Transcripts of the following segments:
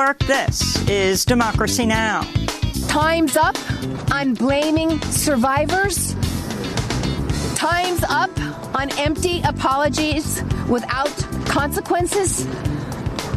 York, this is Democracy Now! Time's up on blaming survivors. Time's up on empty apologies without consequences.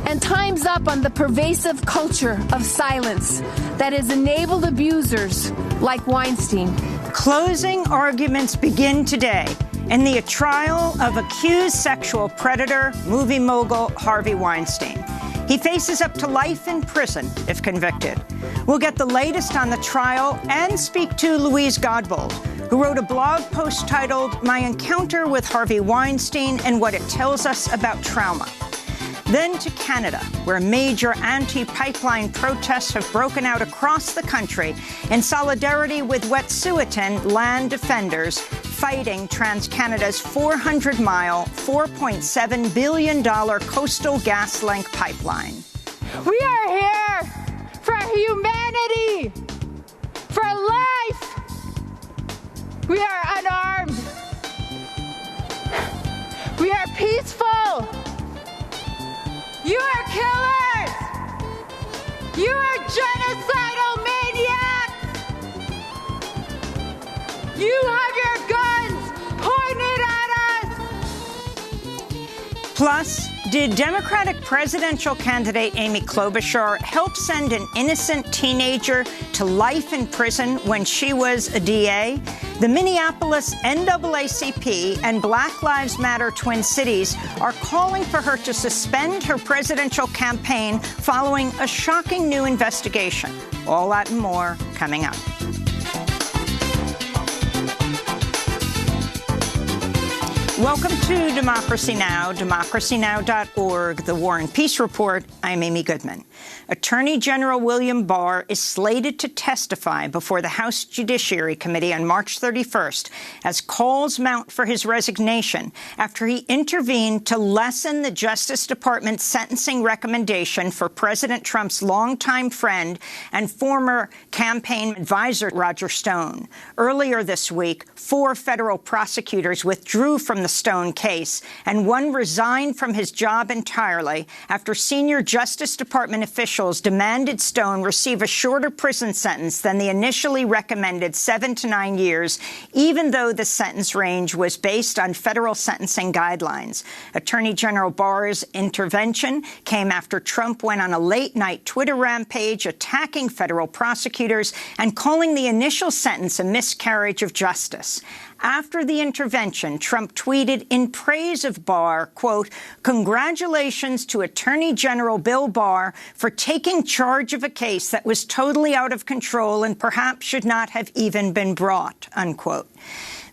And time's up on the pervasive culture of silence that has enabled abusers like Weinstein. Closing arguments begin today in the trial of accused sexual predator, movie mogul Harvey Weinstein. He faces up to life in prison if convicted. We'll get the latest on the trial and speak to Louise Godbold, who wrote a blog post titled "My Encounter with Harvey Weinstein and What It Tells Us About Trauma." Then to Canada, where major anti-pipeline protests have broken out across the country in solidarity with Wet'suwet'en land defenders fighting TransCanada's 400-mile, $4.7 billion coastal gas link pipeline. We are here for humanity, for life. We are unarmed. We are peaceful. You are killers! You are genocidal maniacs! You have your guns pointed at us! Plus, did Democratic presidential candidate Amy Klobuchar help send an innocent teenager to life in prison when she was a DA? The Minneapolis NAACP and Black Lives Matter Twin Cities are calling for her to suspend her presidential campaign following a shocking new investigation. All that and more coming up. Welcome to Democracy Now!, democracynow.org, the War and Peace Report. I'm Amy Goodman. Attorney General William Barr is slated to testify before the House Judiciary Committee on March 31st as calls mount for his resignation after he intervened to lessen the Justice Department's sentencing recommendation for President Trump's longtime friend and former campaign advisor Roger Stone. Earlier this week, 4 federal prosecutors withdrew from the Stone case, and one resigned from his job entirely after senior Justice Department officials demanded Stone receive a shorter prison sentence than the initially recommended 7 to 9 years, even though the sentence range was based on federal sentencing guidelines. Attorney General Barr's intervention came after Trump went on a late-night Twitter rampage attacking federal prosecutors and calling the initial sentence a miscarriage of justice. After the intervention, Trump tweeted in praise of Barr, quote, "Congratulations to Attorney General Bill Barr for taking charge of a case that was totally out of control and perhaps should not have even been brought," unquote.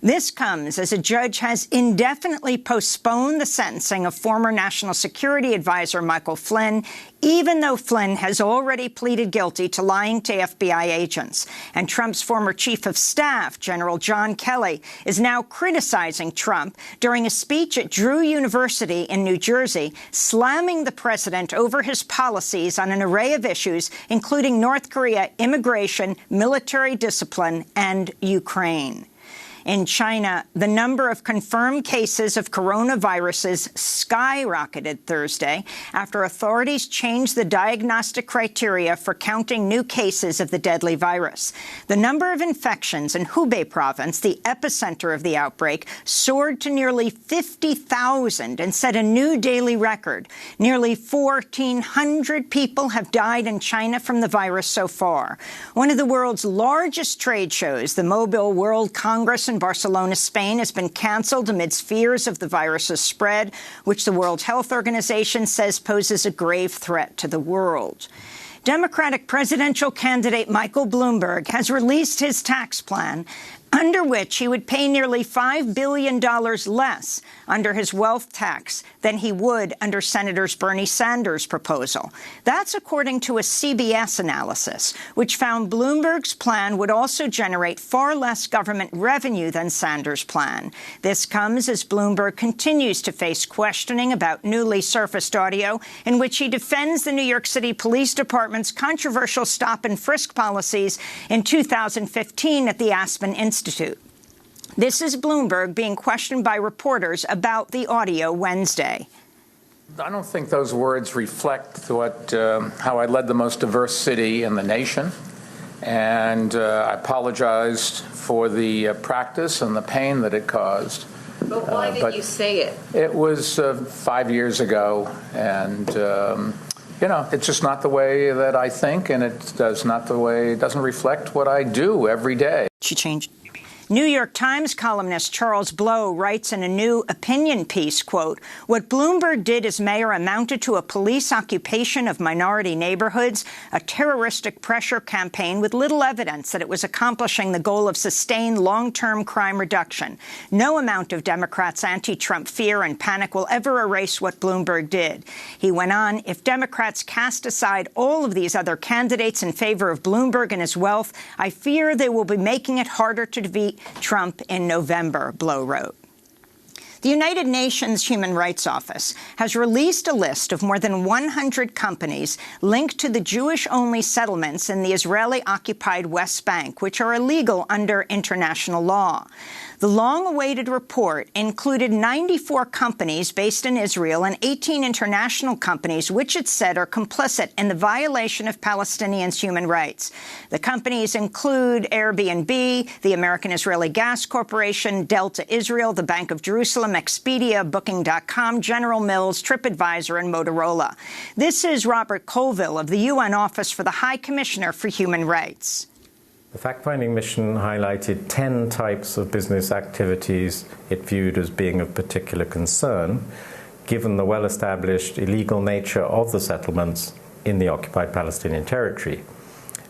This comes as a judge has indefinitely postponed the sentencing of former National Security Advisor Michael Flynn, even though Flynn has already pleaded guilty to lying to FBI agents. And Trump's former chief of staff, General John Kelly, is now criticizing Trump during a speech at Drew University in New Jersey, slamming the president over his policies on an array of issues, including North Korea, immigration, military discipline, and Ukraine. In China, the number of confirmed cases of coronaviruses skyrocketed Thursday after authorities changed the diagnostic criteria for counting new cases of the deadly virus. The number of infections in Hubei province, the epicenter of the outbreak, soared to nearly 50,000 and set a new daily record. Nearly 1,400 people have died in China from the virus so far. One of the world's largest trade shows, the Mobile World Congress in Barcelona, Spain, has been canceled amidst fears of the virus's spread, which the World Health Organization says poses a grave threat to the world. Democratic presidential candidate Michael Bloomberg has released his tax plan, under which he would pay nearly $5 billion less under his wealth tax than he would under Senators Bernie Sanders' proposal. That's according to a CBS analysis, which found Bloomberg's plan would also generate far less government revenue than Sanders' plan. This comes as Bloomberg continues to face questioning about newly surfaced audio in which he defends the New York City Police Department's controversial stop-and-frisk policies in 2015 at the Aspen Institute. This is Bloomberg being questioned by reporters about the audio Wednesday. I don't think those words reflect how I led the most diverse city in the nation. And I apologized for the practice and the pain that it caused. But why did you say it? It was 5 years ago, and it's just not the way that I think, and it doesn't reflect what I do every day. She changed. New York Times columnist Charles Blow writes in a new opinion piece, quote, "What Bloomberg did as mayor amounted to a police occupation of minority neighborhoods, a terroristic pressure campaign with little evidence that it was accomplishing the goal of sustained long-term crime reduction. No amount of Democrats' anti-Trump fear and panic will ever erase what Bloomberg did." He went on, "If Democrats cast aside all of these other candidates in favor of Bloomberg and his wealth, I fear they will be making it harder to defeat Trump in November," Blow wrote. The United Nations Human Rights Office has released a list of more than 100 companies linked to the Jewish-only settlements in the Israeli-occupied West Bank, which are illegal under international law. The long-awaited report included 94 companies based in Israel and 18 international companies, which it said are complicit in the violation of Palestinians' human rights. The companies include Airbnb, the American-Israeli Gas Corporation, Delta Israel, the Bank of Jerusalem, Expedia, Booking.com, General Mills, TripAdvisor, and Motorola. This is Robert Colville of the UN Office for the High Commissioner for Human Rights. The fact-finding mission highlighted 10 types of business activities it viewed as being of particular concern, given the well-established illegal nature of the settlements in the occupied Palestinian territory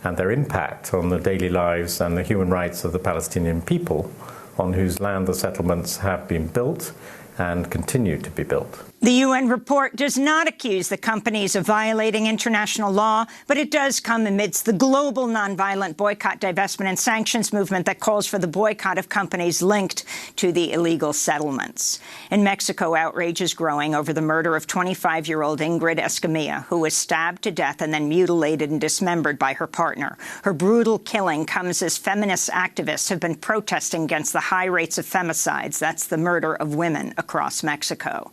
and their impact on the daily lives and the human rights of the Palestinian people on whose land the settlements have been built and continue to be built. The UN report does not accuse the companies of violating international law, but it does come amidst the global nonviolent boycott, divestment, and sanctions movement that calls for the boycott of companies linked to the illegal settlements. In Mexico, outrage is growing over the murder of 25-year-old Ingrid Escamilla, who was stabbed to death and then mutilated and dismembered by her partner. Her brutal killing comes as feminist activists have been protesting against the high rates of femicides. That's the murder of women across Mexico.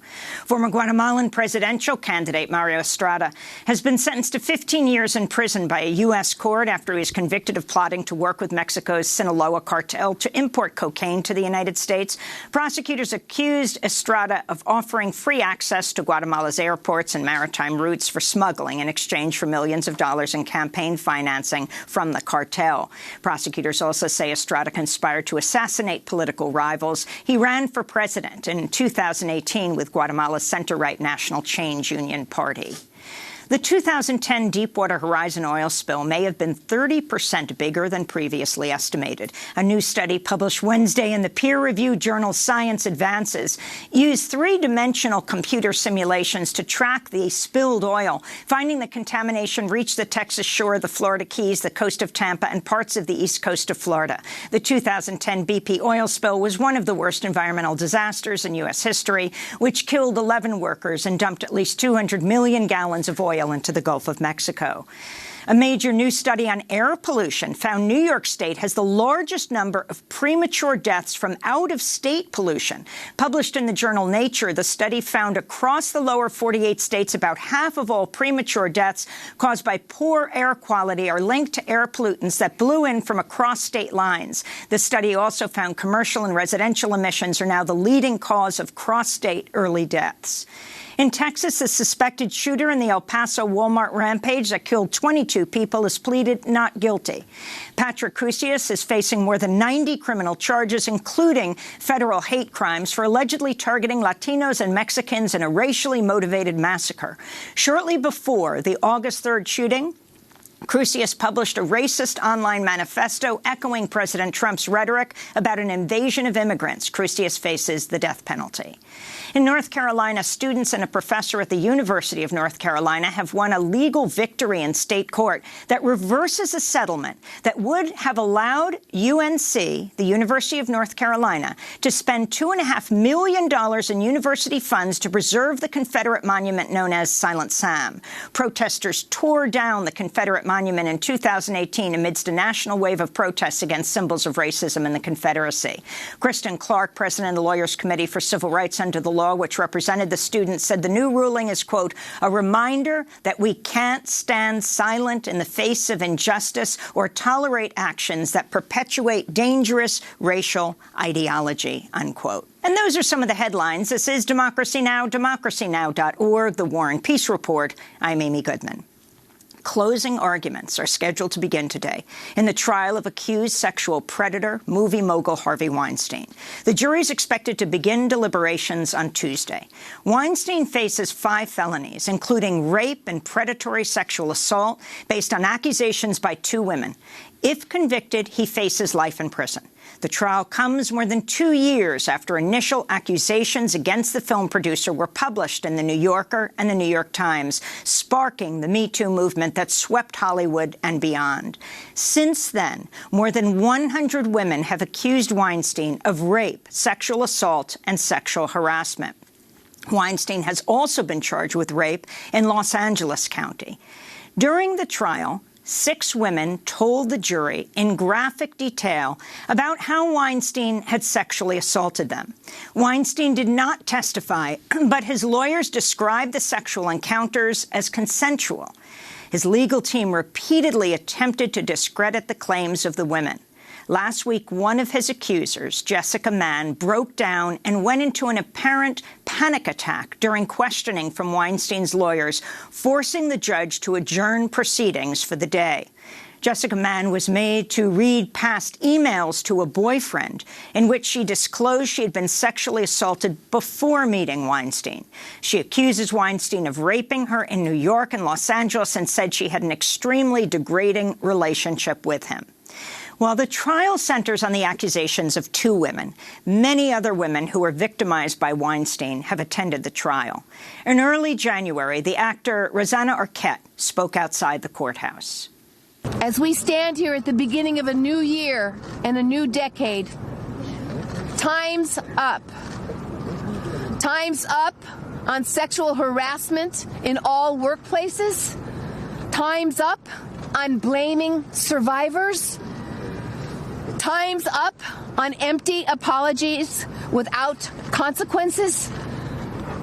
Former Guatemalan presidential candidate Mario Estrada has been sentenced to 15 years in prison by a U.S. court after he was convicted of plotting to work with Mexico's Sinaloa cartel to import cocaine to the United States. Prosecutors accused Estrada of offering free access to Guatemala's airports and maritime routes for smuggling in exchange for millions of dollars in campaign financing from the cartel. Prosecutors also say Estrada conspired to assassinate political rivals. He ran for president in 2018 with Guatemala's center-right National Change Union Party. The 2010 Deepwater Horizon oil spill may have been 30% bigger than previously estimated. A new study published Wednesday in the peer-reviewed journal Science Advances used three-dimensional computer simulations to track the spilled oil, finding the contamination reached the Texas shore, the Florida Keys, the coast of Tampa, and parts of the east coast of Florida. The 2010 BP oil spill was one of the worst environmental disasters in U.S. history, which killed 11 workers and dumped at least 200 million gallons of oil into the Gulf of Mexico. A major new study on air pollution found New York State has the largest number of premature deaths from out-of-state pollution. Published in the journal Nature, the study found across the lower 48 states about half of all premature deaths caused by poor air quality are linked to air pollutants that blew in from across state lines. The study also found commercial and residential emissions are now the leading cause of cross-state early deaths. In Texas, a suspected shooter in the El Paso Walmart rampage that killed 22 people has pleaded not guilty. Patrick Crusius is facing more than 90 criminal charges, including federal hate crimes, for allegedly targeting Latinos and Mexicans in a racially motivated massacre. Shortly before the August 3rd shooting, Crusius published a racist online manifesto echoing President Trump's rhetoric about an invasion of immigrants. Crusius faces the death penalty. In North Carolina, students and a professor at the University of North Carolina have won a legal victory in state court that reverses a settlement that would have allowed UNC, the University of North Carolina, to spend $2.5 million in university funds to preserve the Confederate monument known as Silent Sam. Protesters tore down the Confederate monument in 2018 amidst a national wave of protests against symbols of racism in the Confederacy. Kristen Clark, president of the Lawyers Committee for Civil Rights Under the Law, which represented the students, said the new ruling is, quote, a reminder that we can't stand silent in the face of injustice or tolerate actions that perpetuate dangerous racial ideology, unquote. And those are some of the headlines. This is Democracy Now!, DemocracyNow.org, The War and Peace Report. I'm Amy Goodman. Closing arguments are scheduled to begin today in the trial of accused sexual predator, movie mogul Harvey Weinstein. The jury is expected to begin deliberations on Tuesday. Weinstein faces 5 felonies, including rape and predatory sexual assault, based on accusations by 2 women. If convicted, he faces life in prison. The trial comes more than 2 years after initial accusations against the film producer were published in The New Yorker and The New York Times, sparking the Me Too movement that swept Hollywood and beyond. Since then, more than 100 women have accused Weinstein of rape, sexual assault, and sexual harassment. Weinstein has also been charged with rape in Los Angeles County. During the trial, 6 women told the jury in graphic detail about how Weinstein had sexually assaulted them. Weinstein did not testify, but his lawyers described the sexual encounters as consensual. His legal team repeatedly attempted to discredit the claims of the women. Last week, one of his accusers, Jessica Mann, broke down and went into an apparent panic attack during questioning from Weinstein's lawyers, forcing the judge to adjourn proceedings for the day. Jessica Mann was made to read past emails to a boyfriend in which she disclosed she had been sexually assaulted before meeting Weinstein. She accuses Weinstein of raping her in New York and Los Angeles and said she had an extremely degrading relationship with him. While the trial centers on the accusations of 2 women, many other women who were victimized by Weinstein have attended the trial. In early January, the actor Rosanna Arquette spoke outside the courthouse. As we stand here at the beginning of a new year and a new decade, time's up. Time's up on sexual harassment in all workplaces. Time's up on blaming survivors. Time's up on empty apologies without consequences.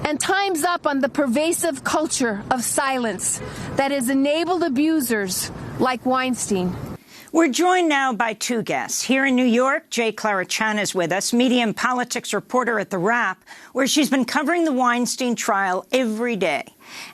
And time's up on the pervasive culture of silence that has enabled abusers like Weinstein. We're joined now by 2 guests. Here in New York, J. Clara Chan is with us, media and politics reporter at The Wrap, where she's been covering the Weinstein trial every day.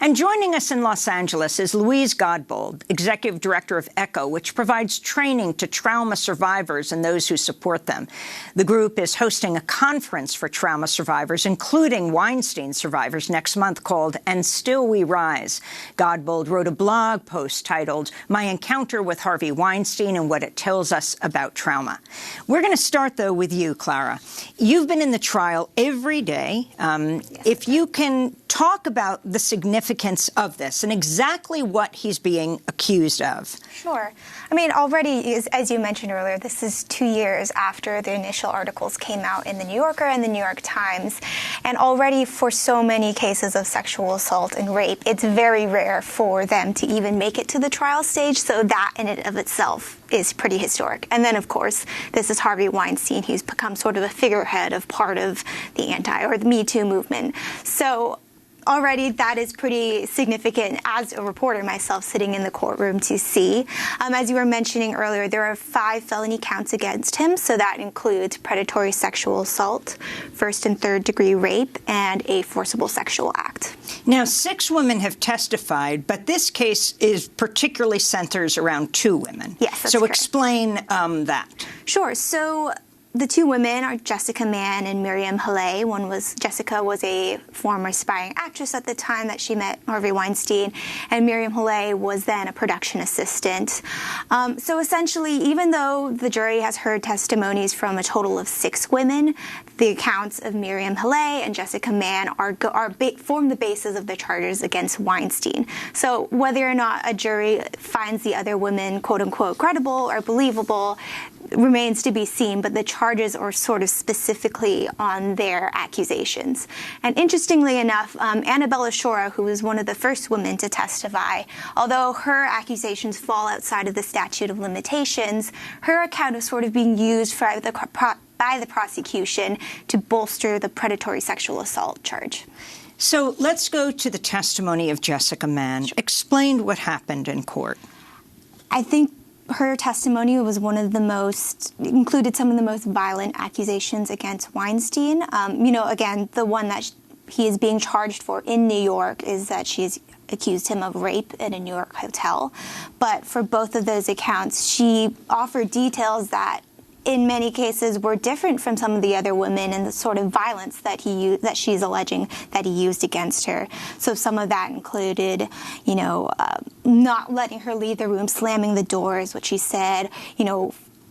And joining us in Los Angeles is Louise Godbold, executive director of ECHO, which provides training to trauma survivors and those who support them. The group is hosting a conference for trauma survivors, including Weinstein survivors, next month called And Still We Rise. Godbold wrote a blog post titled My Encounter with Harvey Weinstein and What It Tells Us About Trauma. We're going to start, though, with you, Clara. You've been in the trial every day. If you can talk about the significance of this and exactly what he's being accused of. Sure. I mean, already, as you mentioned earlier, this is 2 years after the initial articles came out in The New Yorker and The New York Times. And already for so many cases of sexual assault and rape, it's very rare for them to even make it to the trial stage. So that in and of itself is pretty historic. And then, of course, this is Harvey Weinstein, who's become sort of a figurehead of part of the the Me Too movement. So already that is pretty significant as a reporter myself sitting in the courtroom to see. As you were mentioning earlier, there are 5 felony counts against him. So that includes predatory sexual assault, 1st and 3rd degree rape, and a forcible sexual act. Now, 6 women have testified, but this case is particularly centers around 2 women. Yes, that's so correct. Explain that. Sure. So the 2 women are Jessica Mann and Miriam Haley. Jessica was a former aspiring actress at the time that she met Harvey Weinstein, and Miriam Haley was then a production assistant. So essentially, even though the jury has heard testimonies from a total of 6 women, the accounts of Miriam Haley and Jessica Mann form the basis of the charges against Weinstein. So whether or not a jury finds the other women, quote unquote, credible or believable, remains to be seen, but the charges are sort of specifically on their accusations. And interestingly enough, Annabella Shora, who was one of the first women to testify, although her accusations fall outside of the statute of limitations, her account is sort of being used by the prosecution to bolster the predatory sexual assault charge. So let's go to the testimony of Jessica Mann. Explain what happened in court. I think her testimony was included some of the most violent accusations against Weinstein. Again, the one that he is being charged for in New York is that she's accused him of rape in a New York hotel. But for both of those accounts, she offered details that in many cases were different from some of the other women and the sort of violence that she's alleging that he used against her. So some of that included, not letting her leave the room, slamming the doors, what she said,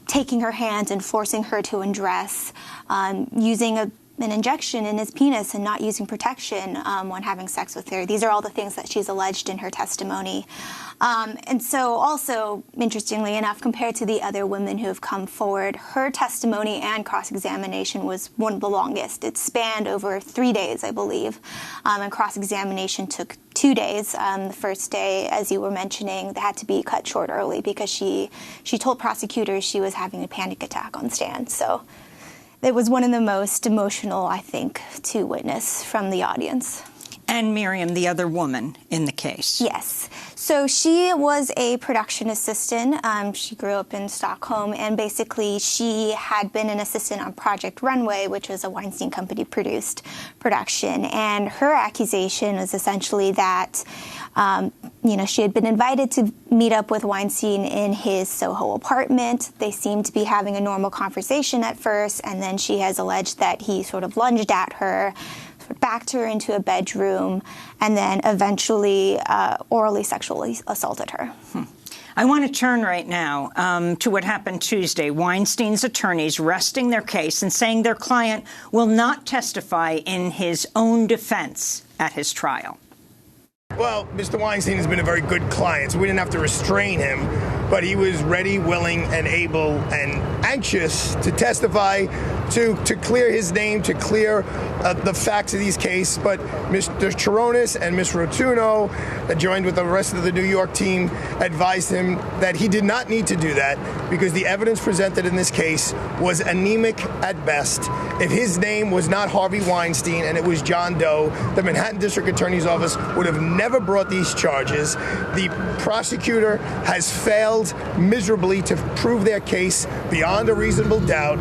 taking her hands and forcing her to undress, using an injection in his penis and not using protection when having sex with her. These are all the things that she's alleged in her testimony. And so also, interestingly enough, compared to the other women who have come forward, her testimony and cross-examination was one of the longest. It spanned over 3 days, I believe, and cross-examination took 2 days. The first day, as you were mentioning, they had to be cut short early because she told prosecutors she was having a panic attack on stand. So it was one of the most emotional, I think, to witness from the audience. And Miriam, the other woman in the case. Yes. So she was a production assistant. She grew up in Stockholm, and basically she had been an assistant on Project Runway, which was a Weinstein Company-produced production. And her accusation was essentially that, she had been invited to meet up with Weinstein in his Soho apartment. They seemed to be having a normal conversation at first, and then she has alleged that he sort of lunged at her, backed her into a bedroom, and then eventually orally sexually assaulted her. I want to turn right now to what happened Tuesday. Weinstein's attorneys resting their case and saying their client will not testify in his own defense at his trial. Well, Mr. Weinstein has been a very good client, so we didn't have to restrain him, but he was ready, willing, and able and anxious to testify to clear his name, to clear the facts of these cases. But Mr. Chironis and Ms. Rotuno, joined with the rest of the New York team, advised him that he did not need to do that because the evidence presented in this case was anemic at best. If his name was not Harvey Weinstein and it was John Doe, the Manhattan District Attorney's Office would have never brought these charges. The prosecutor has failed miserably to prove their case beyond a reasonable doubt.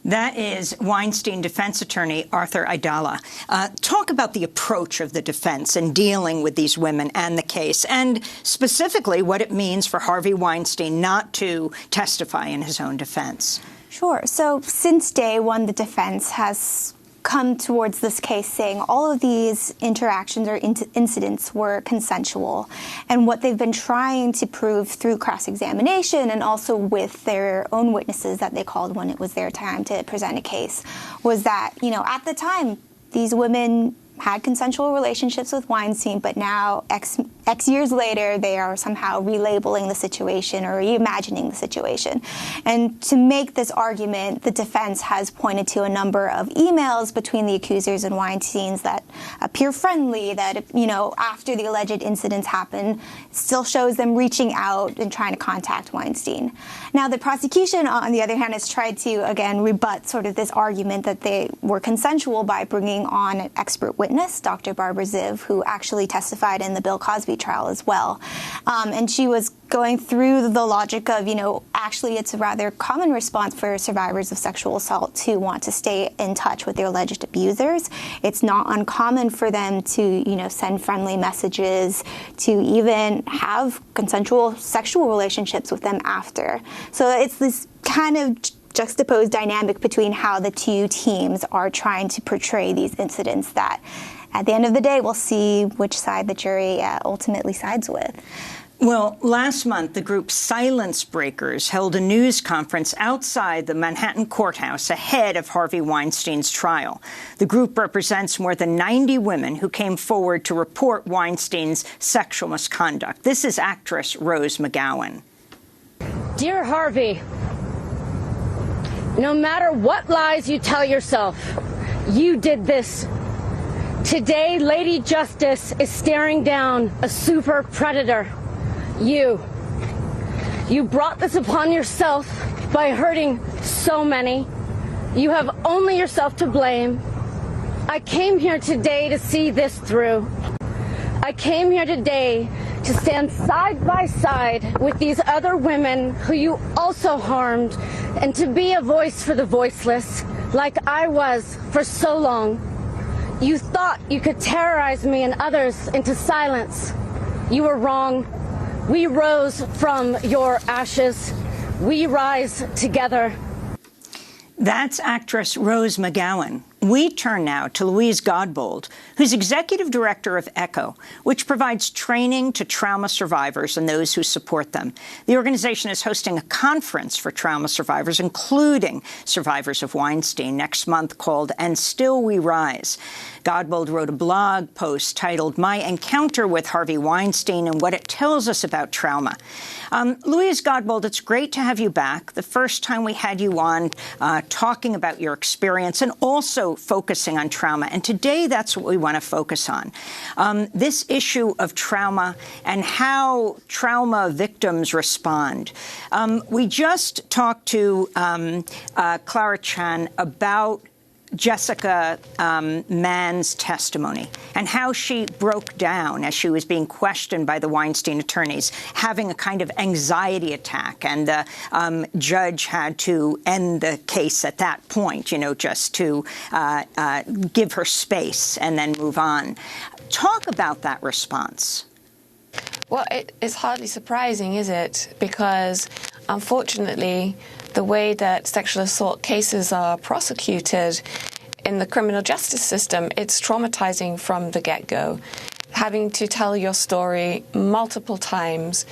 That is Weinstein defense attorney Arthur Aidala. Talk about the approach of the defense in dealing with these women and the case, and specifically what it means for Harvey Weinstein not to testify in his own defense. Sure. So since day one, the defense has come towards this case saying all of these interactions or incidents were consensual. And what they've been trying to prove through cross-examination and also with their own witnesses that they called when it was their time to present a case was that, at the time, these women had consensual relationships with Weinstein, but now X years later, they are somehow relabeling the situation or reimagining the situation. And to make this argument, the defense has pointed to a number of emails between the accusers and Weinstein's that appear friendly, that, after the alleged incidents happen, still shows them reaching out and trying to contact Weinstein. Now, the prosecution, on the other hand, has tried to, again, rebut sort of this argument that they were consensual by bringing on an expert witness, Dr. Barbara Ziv, who actually testified in the Bill Cosby trial as well. And she was going through the logic of, actually it's a rather common response for survivors of sexual assault to want to stay in touch with their alleged abusers. It's not uncommon for them to, send friendly messages, to even have consensual sexual relationships with them after. So it's this kind of juxtaposed dynamic between how the two teams are trying to portray these incidents that at the end of the day, we'll see which side the jury ultimately sides with. Well, last month, the group Silence Breakers held a news conference outside the Manhattan courthouse ahead of Harvey Weinstein's trial. The group represents more than 90 women who came forward to report Weinstein's sexual misconduct. This is actress Rose McGowan. Dear Harvey, No matter what lies you tell yourself, you did this. Today, Lady Justice is staring down a super predator. You brought this upon yourself by hurting so many. You have only yourself to blame. I came here today to see this through. I came here today to stand side by side with these other women who you also harmed, and to be a voice for the voiceless, like I was for so long. You thought you could terrorize me and others into silence. You were wrong. We rose from your ashes. We rise together. That's actress Rose McGowan. We turn now to Louise Godbold, who's executive director of ECHO, which provides training to trauma survivors and those who support them. The organization is hosting a conference for trauma survivors, including survivors of Weinstein, next month called And Still We Rise. Godbold wrote a blog post titled My Encounter with Harvey Weinstein and What It Tells Us About Trauma. Louise Godbold, it's great to have you back. The first time we had you on talking about your experience and also focusing on trauma. And today, that's what we want to focus on. This issue of trauma and how trauma victims respond. We just talked to Clara Chan about Jessica Mann's testimony and how she broke down as she was being questioned by the Weinstein attorneys, having a kind of anxiety attack. And the judge had to end the case at that point, just to give her space and then move on. Talk about that response. Well, it's hardly surprising, is it? Because, unfortunately, the way that sexual assault cases are prosecuted in the criminal justice system, it's traumatizing from the get-go. Having to tell your story multiple times.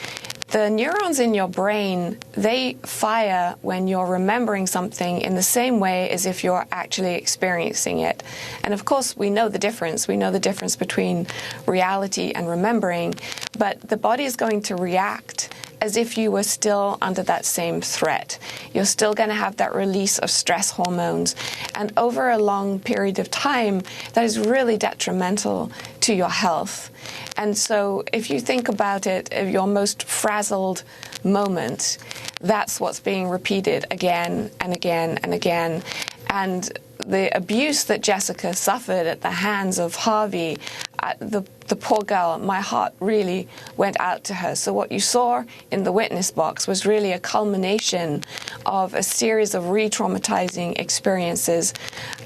The neurons in your brain, they fire when you're remembering something in the same way as if you're actually experiencing it. And of course, we know the difference. We know the difference between reality and remembering, but the body is going to react as if you were still under that same threat. You're still going to have that release of stress hormones. And over a long period of time, that is really detrimental to your health. And so if you think about it, your most frazzled moment, that's what's being repeated again and again and again. And the abuse that Jessica suffered at the hands of Harvey, the poor girl, my heart really went out to her. So what you saw in the witness box was really a culmination of a series of re-traumatizing experiences.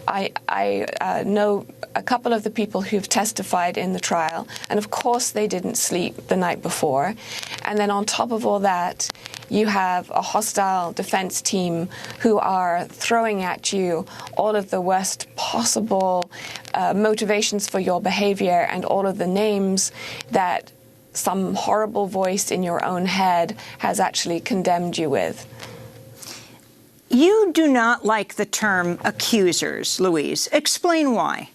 I know a couple of the people who've testified in the trial, and of course they didn't sleep the night before. And then on top of all that, you have a hostile defense team who are throwing at you all of the worst possible motivations for your behavior and all of the names that some horrible voice in your own head has actually condemned you with. You do not like the term accusers, Louise. Explain why.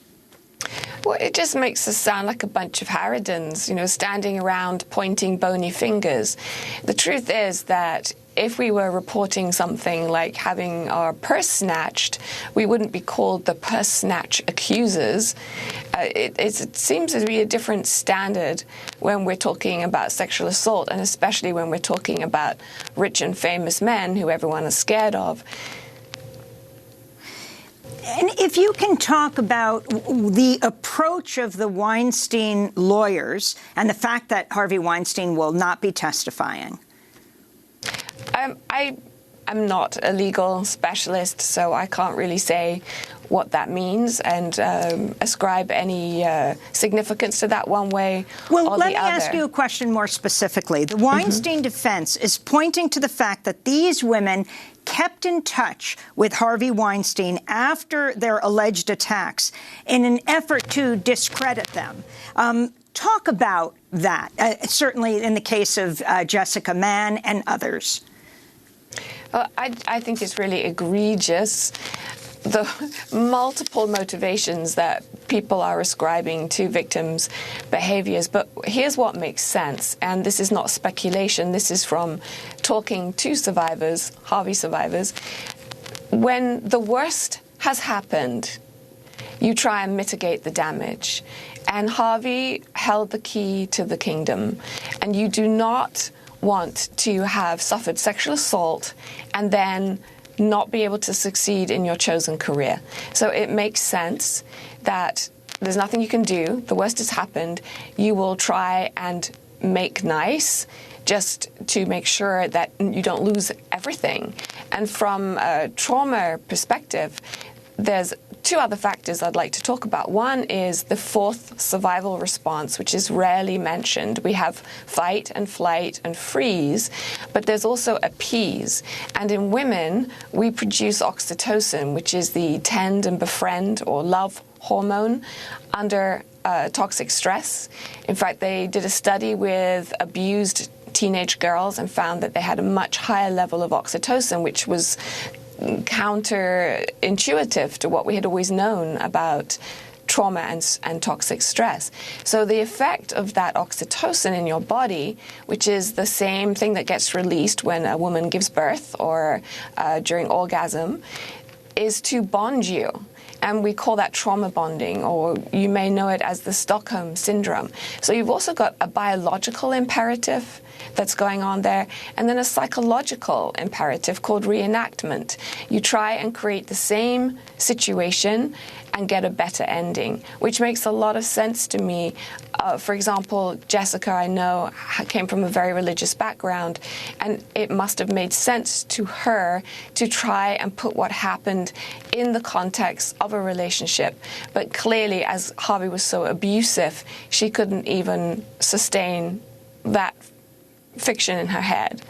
Well, it just makes us sound like a bunch of harridans, standing around pointing bony fingers. The truth is that if we were reporting something like having our purse snatched, we wouldn't be called the purse snatch accusers. It seems to be a different standard when we're talking about sexual assault, and especially when we're talking about rich and famous men who everyone is scared of. And if you can talk about the approach of the Weinstein lawyers and the fact that Harvey Weinstein will not be testifying. I'm not a legal specialist, so I can't really say what that means and ascribe any significance to that one way or the other. Well, let me ask you a question more specifically. The Weinstein defense is pointing to the fact that these women kept in touch with Harvey Weinstein after their alleged attacks in an effort to discredit them. Talk about that, certainly in the case of Jessica Mann and others. Well, I think it's really egregious, the multiple motivations that people are ascribing to victims' behaviors. But here's what makes sense, and this is not speculation. This is from talking to survivors, Harvey survivors. when the worst has happened, you try and mitigate the damage. And Harvey held the key to the kingdom. And you do not want to have suffered sexual assault and then not be able to succeed in your chosen career. So it makes sense that there's nothing you can do. The worst has happened. You will try and make nice just to make sure that you don't lose everything. And from a trauma perspective, there's two other factors I'd like to talk about. One is the fourth survival response, which is rarely mentioned. We have fight and flight and freeze, but there's also appease. And in women, we produce oxytocin, which is the tend and befriend or love hormone under toxic stress. In fact, they did a study with abused teenage girls and found that they had a much higher level of oxytocin, which was counterintuitive to what we had always known about trauma and toxic stress. So the effect of that oxytocin in your body, which is the same thing that gets released when a woman gives birth or during orgasm, is to bond you. And we call that trauma bonding, or you may know it as the Stockholm Syndrome. So you've also got a biological imperative that's going on there, and then a psychological imperative called reenactment. You try and create the same situation and get a better ending, which makes a lot of sense to me. For example, Jessica, I know, came from a very religious background, and it must have made sense to her to try and put what happened in the context of a relationship. But clearly, as Harvey was so abusive, she couldn't even sustain that fiction in her head.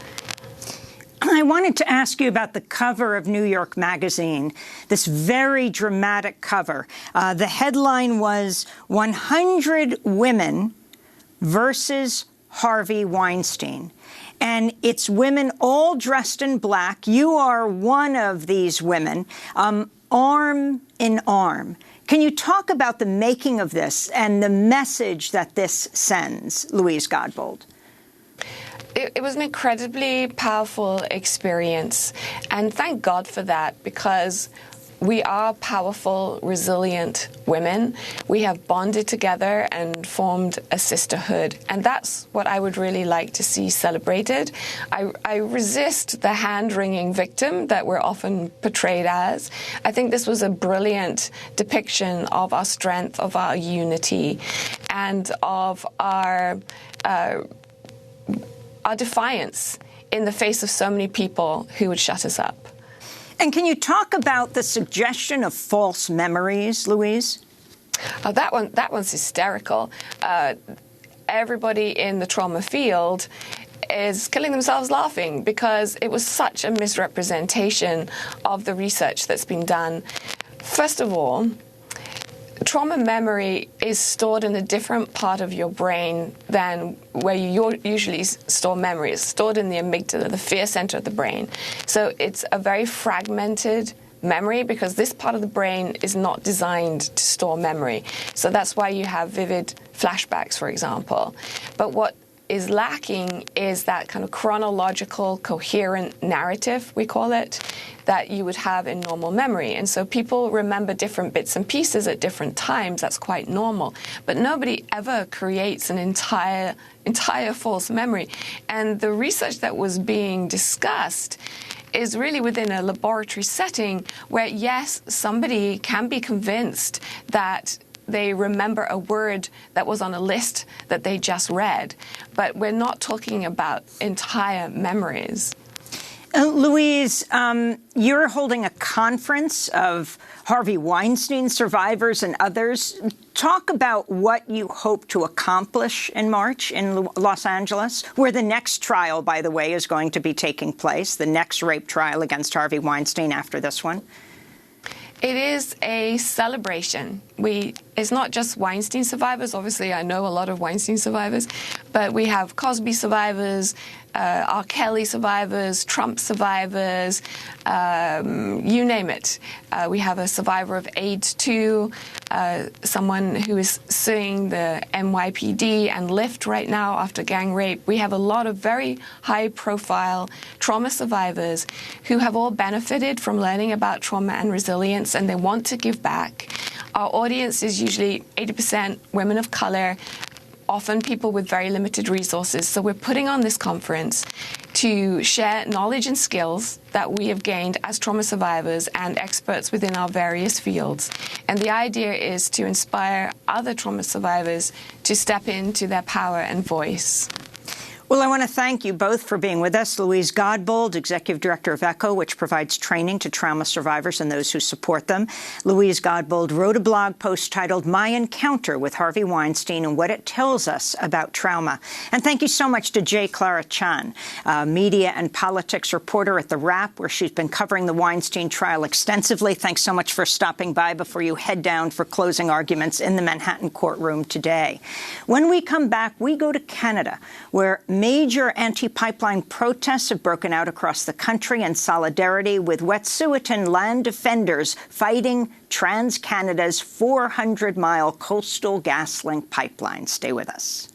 I wanted to ask you about the cover of New York Magazine, this very dramatic cover. The headline was 100 Women versus Harvey Weinstein. And it's women all dressed in black. You are one of these women, arm in arm. Can you talk about the making of this and the message that this sends, Louise Godbold? It was an incredibly powerful experience, and thank God for that, because we are powerful, resilient women. We have bonded together and formed a sisterhood, and that's what I would really like to see celebrated. I resist the hand-wringing victim that we're often portrayed as. I think this was a brilliant depiction of our strength, of our unity, and of our defiance in the face of so many people who would shut us up. And can you talk about the suggestion of false memories, Louise? Oh, that one's hysterical. Everybody in the trauma field is killing themselves laughing because it was such a misrepresentation of the research that's been done. First of all, trauma memory is stored in a different part of your brain than where you usually store memory. It's stored in the amygdala, the fear center of the brain. So it's a very fragmented memory because this part of the brain is not designed to store memory. So that's why you have vivid flashbacks, for example. But what is lacking is that kind of chronological, coherent narrative, we call it, that you would have in normal memory. And so people remember different bits and pieces at different times. That's quite normal. But nobody ever creates an entire false memory. And the research that was being discussed is really within a laboratory setting where, yes, somebody can be convinced that they remember a word that was on a list that they just read. But we're not talking about entire memories. Louise, you're holding a conference of Harvey Weinstein survivors and others. Talk about what you hope to accomplish in March in Los Angeles, where the next trial, by the way, is going to be taking place, the next rape trial against Harvey Weinstein after this one. It is a celebration. It's not just Weinstein survivors. Obviously, I know a lot of Weinstein survivors, but we have Cosby survivors, R. Kelly survivors, Trump survivors, you name it. We have a survivor of AIDS too, someone who is suing the NYPD and Lyft right now after gang rape. We have a lot of very high-profile trauma survivors who have all benefited from learning about trauma and resilience, and they want to give back. Our audience is usually 80% women of color, often people with very limited resources. So we're putting on this conference to share knowledge and skills that we have gained as trauma survivors and experts within our various fields. And the idea is to inspire other trauma survivors to step into their power and voice. Well, I want to thank you both for being with us. Louise Godbold, Executive Director of ECHO, which provides training to trauma survivors and those who support them. Louise Godbold wrote a blog post titled My Encounter with Harvey Weinstein and What It Tells Us About Trauma. And thank you so much to J. Clara Chan, media and politics reporter at The Wrap, where she's been covering the Weinstein trial extensively. Thanks so much for stopping by before you head down for closing arguments in the Manhattan courtroom today. When we come back, we go to Canada, where major anti-pipeline protests have broken out across the country in solidarity with Wet'suwet'en land defenders fighting TransCanada's 400-mile coastal gas-link pipeline. Stay with us.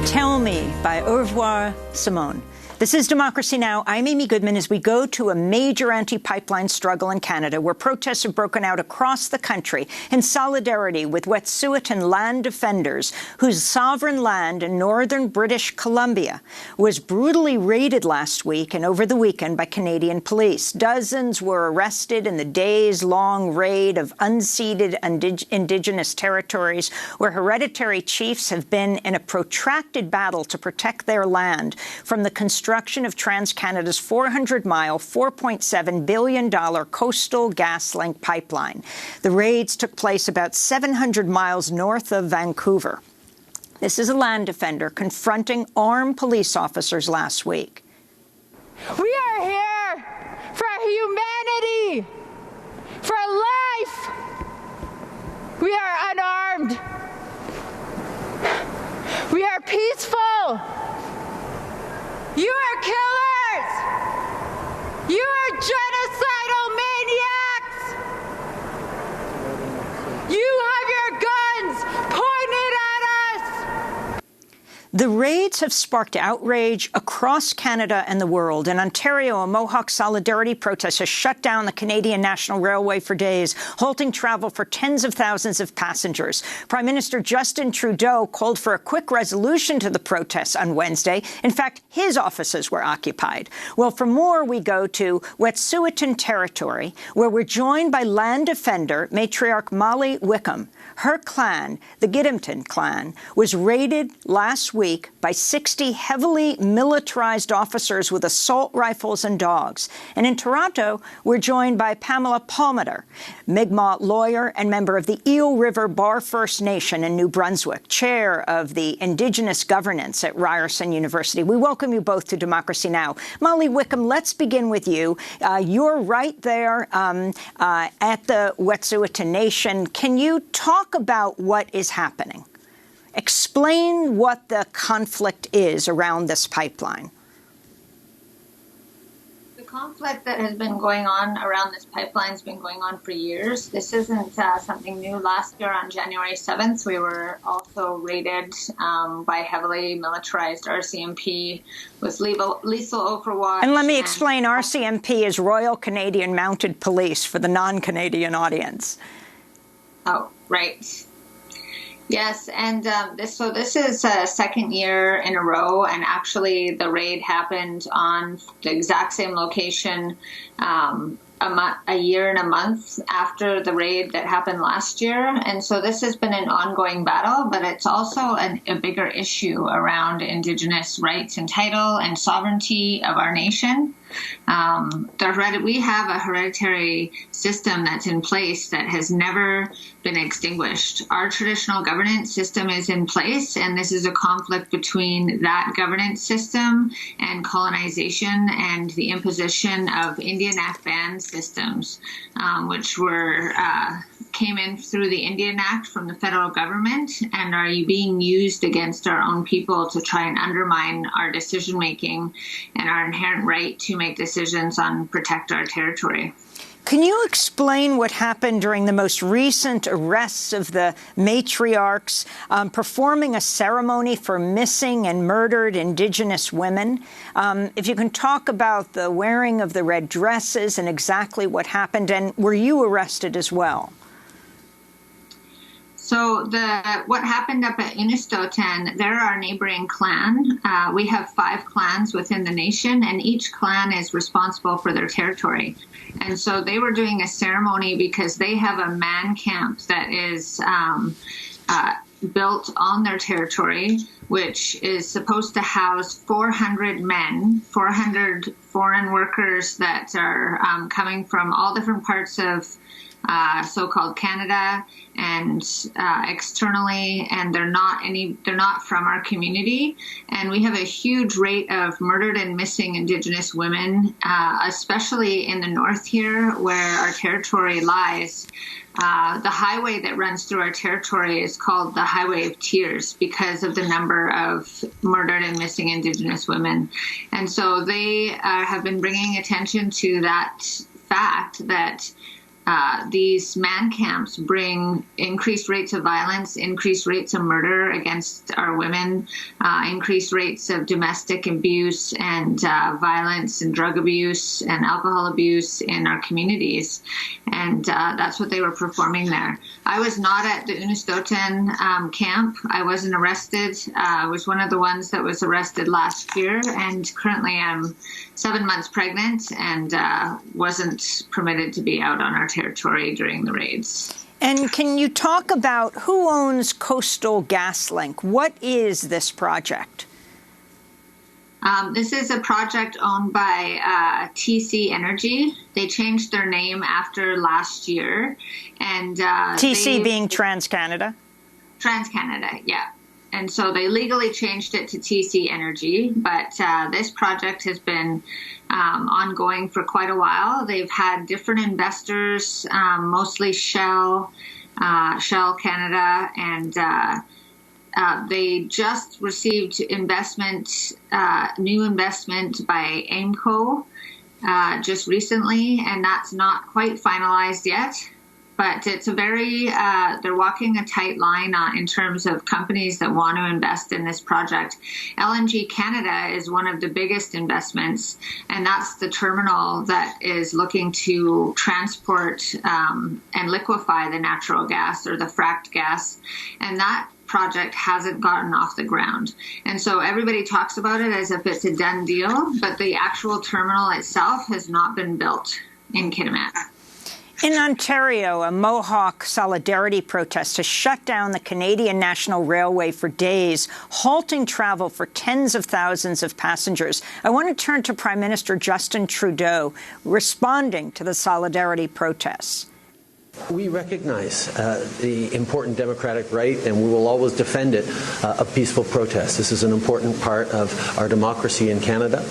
Tell Me by Au revoir, Simone. This is Democracy Now! I'm Amy Goodman as we go to a major anti-pipeline struggle in Canada where protests have broken out across the country in solidarity with Wet'suwet'en land defenders whose sovereign land in northern British Columbia was brutally raided last week and over the weekend by Canadian police. Dozens were arrested in the days-long raid of unceded Indigenous territories where hereditary chiefs have been in a protracted battle to protect their land from the construction of TransCanada's 400-mile, $4.7 billion coastal gas-link pipeline. The raids took place about 700 miles north of Vancouver. This is a land defender confronting armed police officers last week. We are here for humanity, for life. We are unarmed. We are peaceful. You are killers! You are genocidal maniacs! You have your guns pointed at us! The raids have sparked outrage across Canada and the world. In Ontario, a Mohawk solidarity protest has shut down the Canadian National Railway for days, halting travel for tens of thousands of passengers. Prime Minister Justin Trudeau called for a quick resolution to the protests on Wednesday. In fact, his offices were occupied. Well, for more, we go to Wet'suwet'en territory, where we're joined by land defender matriarch Molly Wickham. Her clan, the Gidimt'en clan, was raided last week by 60 heavily militarized officers with assault rifles and dogs. And in Toronto, we're joined by Pamela Palmater, Mi'kmaq lawyer and member of the Eel River Bar First Nation in New Brunswick, chair of the Indigenous Governance at Ryerson University. We welcome you both to Democracy Now! Molly Wickham, let's begin with you. You're right there at the Wet'suwet'en Nation. Can you talk about what is happening? Explain what the conflict is around this pipeline. The conflict that has been going on around this pipeline has been going on for years. This isn't something new. Last year on January 7th, we were also raided by heavily militarized RCMP with lethal overwatch. And let me explain, RCMP is Royal Canadian Mounted Police for the non-Canadian audience. Oh, right. Yes, and this is a second year in a row, and actually the raid happened on the exact same location a year and a month after the raid that happened last year. And so this has been an ongoing battle, but it's also a bigger issue around Indigenous rights and title and sovereignty of our nation. We have a hereditary system that's in place that has never been extinguished. Our traditional governance system is in place, and this is a conflict between that governance system and colonization and the imposition of Indian Act ban systems, which came in through the Indian Act from the federal government and are being used against our own people to try and undermine our decision making and our inherent right to make decisions on protect our territory. Can you explain what happened during the most recent arrests of the matriarchs performing a ceremony for missing and murdered Indigenous women? If you can talk about the wearing of the red dresses and exactly what happened, and were you arrested as well? So what happened up at Unistoten, they're our neighboring clan. We have 5 clans within the nation, and each clan is responsible for their territory. And so they were doing a ceremony because they have a man camp that is built on their territory, which is supposed to house 400 men, 400 foreign workers that are coming from all different parts of so-called Canada and externally, and they're not from our community. And we have a huge rate of murdered and missing Indigenous women, especially in the north here where our territory lies. The highway that runs through our territory is called the Highway of Tears because of the number of murdered and missing Indigenous women. And so they have been bringing attention to that fact that these man camps bring increased rates of violence, increased rates of murder against our women, increased rates of domestic abuse and violence and drug abuse and alcohol abuse in our communities. And that's what they were performing there. I was not at the Unistoten camp. I wasn't arrested. I was one of the ones that was arrested last year, and currently I'm 7 months pregnant and wasn't permitted to be out on our territory during the raids. And can you talk about who owns Coastal GasLink? What is this project? This is a project owned by TC Energy. They changed their name after last year. And TC being TransCanada? TransCanada, yeah. And so they legally changed it to TC Energy, but this project has been ongoing for quite a while. They've had different investors, mostly Shell Canada, and they just received new investment by AIMCO just recently, and that's not quite finalized yet. But it's they're walking a tight line in terms of companies that want to invest in this project. LNG Canada is one of the biggest investments, and that's the terminal that is looking to transport and liquefy the natural gas or the fracked gas. And that project hasn't gotten off the ground. And so everybody talks about it as if it's a done deal, but the actual terminal itself has not been built in Kitimat. In Ontario, a Mohawk solidarity protest has shut down the Canadian National Railway for days, halting travel for tens of thousands of passengers. I want to turn to Prime Minister Justin Trudeau responding to the solidarity protests. We recognize the important democratic right, and we will always defend it, of peaceful protest. This is an important part of our democracy in Canada.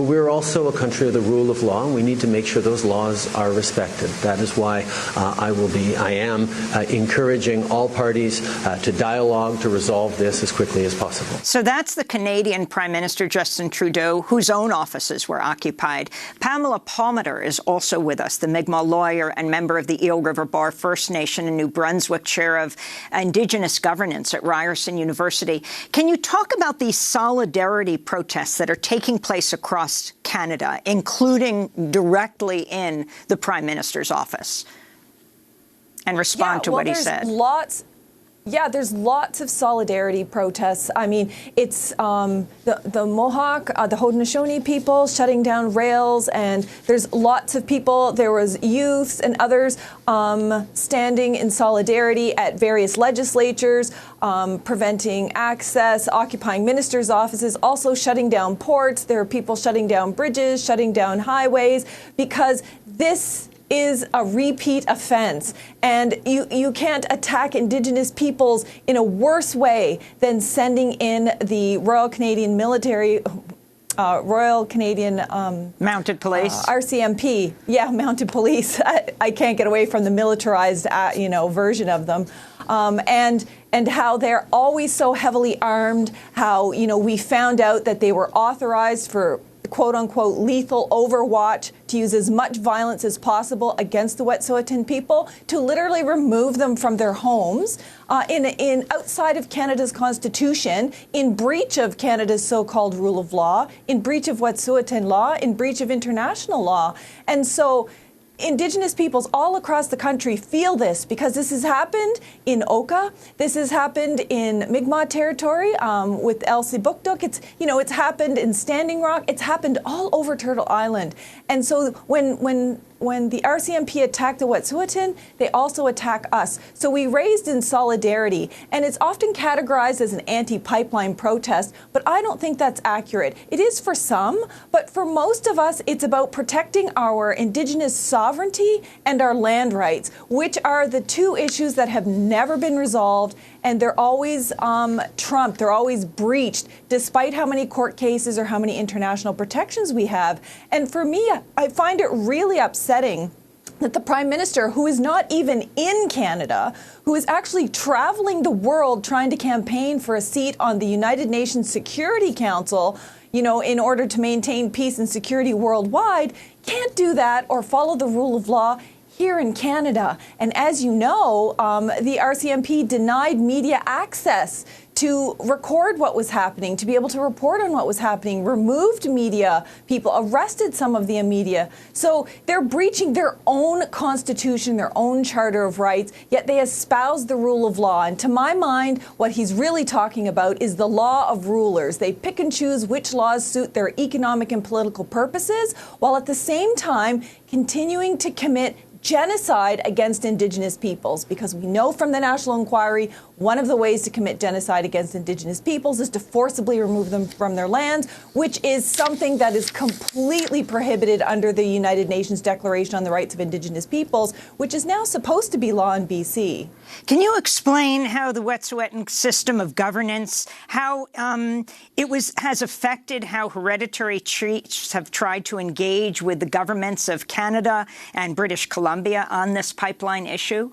but we're also a country of the rule of law, and we need to make sure those laws are respected. That is why I am encouraging all parties to dialogue to resolve this as quickly as possible. So that's the Canadian Prime Minister Justin Trudeau, whose own offices were occupied. Pamela Palmater is also with us, the Mi'kmaq lawyer and member of the Eel River Bar First Nation in New Brunswick, chair of Indigenous governance at Ryerson University. Can you talk about these solidarity protests that are taking place across Canada, including directly in the Prime Minister's office, and respond to what he said? There's lots of solidarity protests. I mean, it's the Mohawk, the Haudenosaunee people shutting down rails, and there's lots of people. There was youths and others standing in solidarity at various legislatures, preventing access, occupying ministers' offices, also shutting down ports. There are people shutting down bridges, shutting down highways, because this is a repeat offense. And you can't attack Indigenous peoples in a worse way than sending in the Royal Canadian Military, Royal Canadian Mounted Police, RCMP. Yeah, Mounted Police. I can't get away from the militarized, version of them. And how they're always so heavily armed. How we found out that they were authorized for quote-unquote lethal overwatch to use as much violence as possible against the Wet'suwet'en people, to literally remove them from their homes in outside of Canada's Constitution, in breach of Canada's so-called rule of law, in breach of Wet'suwet'en law, in breach of international law. And so Indigenous peoples all across the country feel this, because this has happened in Oka. This has happened in Mi'kmaq territory with Elsipogtog. It's happened in Standing Rock. It's happened all over Turtle Island. And so when the RCMP attacked the Wet'suwet'en, they also attack us. So we raised in solidarity, and it's often categorized as an anti-pipeline protest, but I don't think that's accurate. It is for some, but for most of us, it's about protecting our Indigenous sovereignty and our land rights, which are the two issues that have never been resolved, and they're always trumped, they're always breached, despite how many court cases or how many international protections we have. And for me, I find it really upsetting that the Prime Minister, who is not even in Canada, who is actually traveling the world trying to campaign for a seat on the United Nations Security Council, in order to maintain peace and security worldwide, can't do that or follow the rule of law here in Canada. And as you know, the RCMP denied media access to record what was happening, to be able to report on what was happening, removed media people, arrested some of the media. So they're breaching their own constitution, their own charter of rights, yet they espouse the rule of law. And to my mind, what he's really talking about is the law of rulers. They pick and choose which laws suit their economic and political purposes, while at the same time continuing to commit genocide against Indigenous peoples, because we know from the National Inquiry, one of the ways to commit genocide against Indigenous peoples is to forcibly remove them from their lands, which is something that is completely prohibited under the United Nations Declaration on the Rights of Indigenous Peoples, which is now supposed to be law in BC. Can you explain how the Wet'suwet'en system of governance, how has affected how hereditary chiefs have tried to engage with the governments of Canada and British Columbia on this pipeline issue?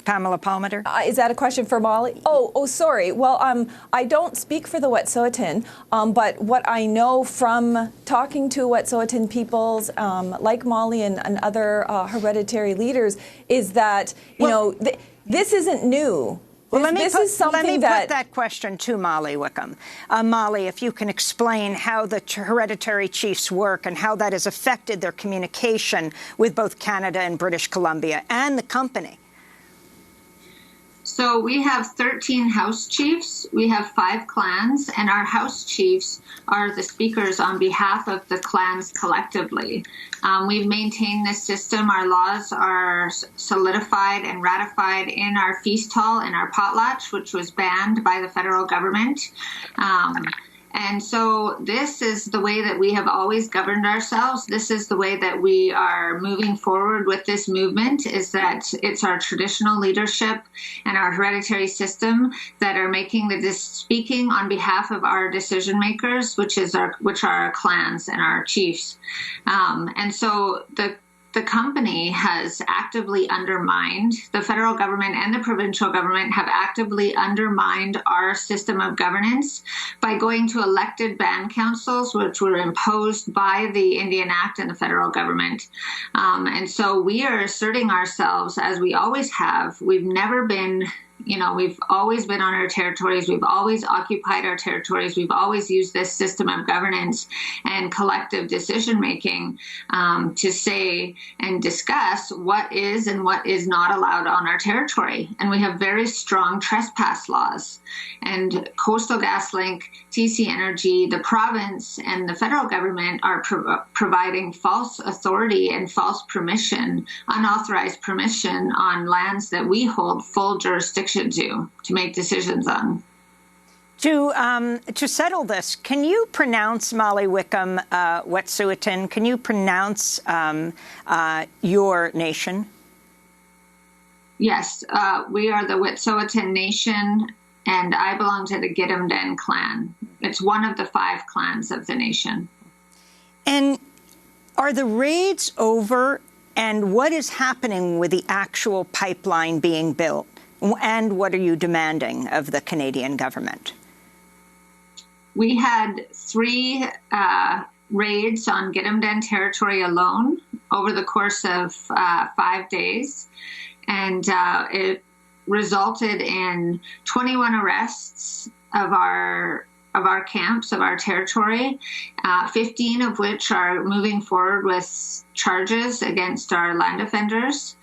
Pamela Palmater? Is that a question for Molly? Oh, sorry. Well, I don't speak for the Wet'suwet'en, but what I know from talking to Wet'suwet'en peoples, like Molly and other hereditary leaders, is that, this isn't new. Well, let me put that question to Molly Wickham. Molly, if you can explain how the hereditary chiefs work and how that has affected their communication with both Canada and British Columbia and the company. So we have 13 house chiefs, we have 5 clans, and our house chiefs are the speakers on behalf of the clans collectively. We've maintained this system. Our laws are solidified and ratified in our feast hall and our potlatch, which was banned by the federal government. And so this is the way that we have always governed ourselves. This is the way that we are moving forward with this movement, is that it's our traditional leadership and our hereditary system that are making speaking on behalf of our decision makers, which are our clans and our chiefs. And so the company has actively undermined, the federal government and the provincial government have actively undermined our system of governance by going to elected band councils, which were imposed by the Indian Act and the federal government. And so we are asserting ourselves as we always have. We've never been we've always been on our territories. We've always occupied our territories. We've always used this system of governance and collective decision-making to say and discuss what is and what is not allowed on our territory. And we have very strong trespass laws. And Coastal GasLink, TC Energy, the province, and the federal government are providing false authority and false permission, unauthorized permission on lands that we hold full jurisdiction to make decisions on. To settle this, can you pronounce Molly Wickham Wet'suwet'en? Can you pronounce your nation? Yes, we are the Wet'suwet'en Nation, and I belong to the Gidimt'en clan. It's one of the 5 clans of the nation. And are the raids over, and what is happening with the actual pipeline being built? And what are you demanding of the Canadian government? We had 3 raids on Gidimt'en territory alone over the course of 5 days, and it resulted in 21 arrests of our camps, of our territory, 15 of which are moving forward with charges against our land defenders,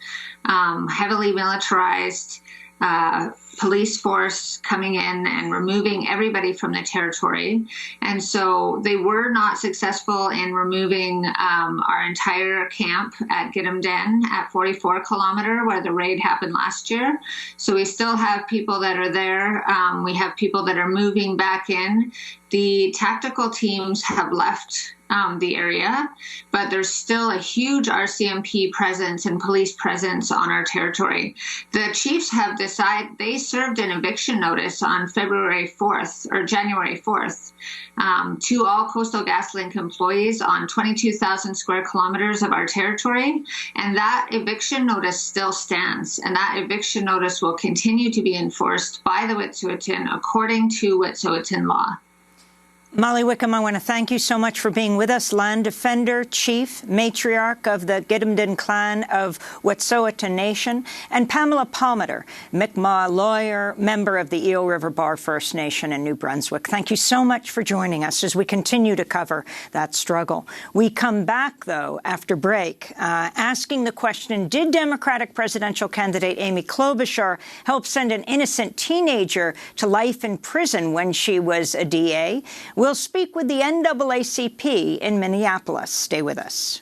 heavily militarized police force coming in and removing everybody from the territory. And so they were not successful in removing our entire camp at Gidimt'en at 44 kilometer, where the raid happened last year. So we still have people that are there. We have people that are moving back in. The tactical teams have left the area, but there's still a huge RCMP presence and police presence on our territory. The chiefs have decided, they served an eviction notice on January 4th, to all Coastal GasLink employees on 22,000 square kilometers of our territory. And that eviction notice still stands. And that eviction notice will continue to be enforced by the Wet'suwet'en according to Wet'suwet'en law. Molly Wickham, I want to thank you so much for being with us. Land defender, chief, matriarch of the Gidimt'en clan of Wet'suwet'en Nation, and Pamela Palmater, Mi'kmaq lawyer, member of the Eel River Bar First Nation in New Brunswick. Thank you so much for joining us as we continue to cover that struggle. We come back, though, after break, asking the question, did Democratic presidential candidate Amy Klobuchar help send an innocent teenager to life in prison when she was a DA? We'll speak with the NAACP in Minneapolis. Stay with us.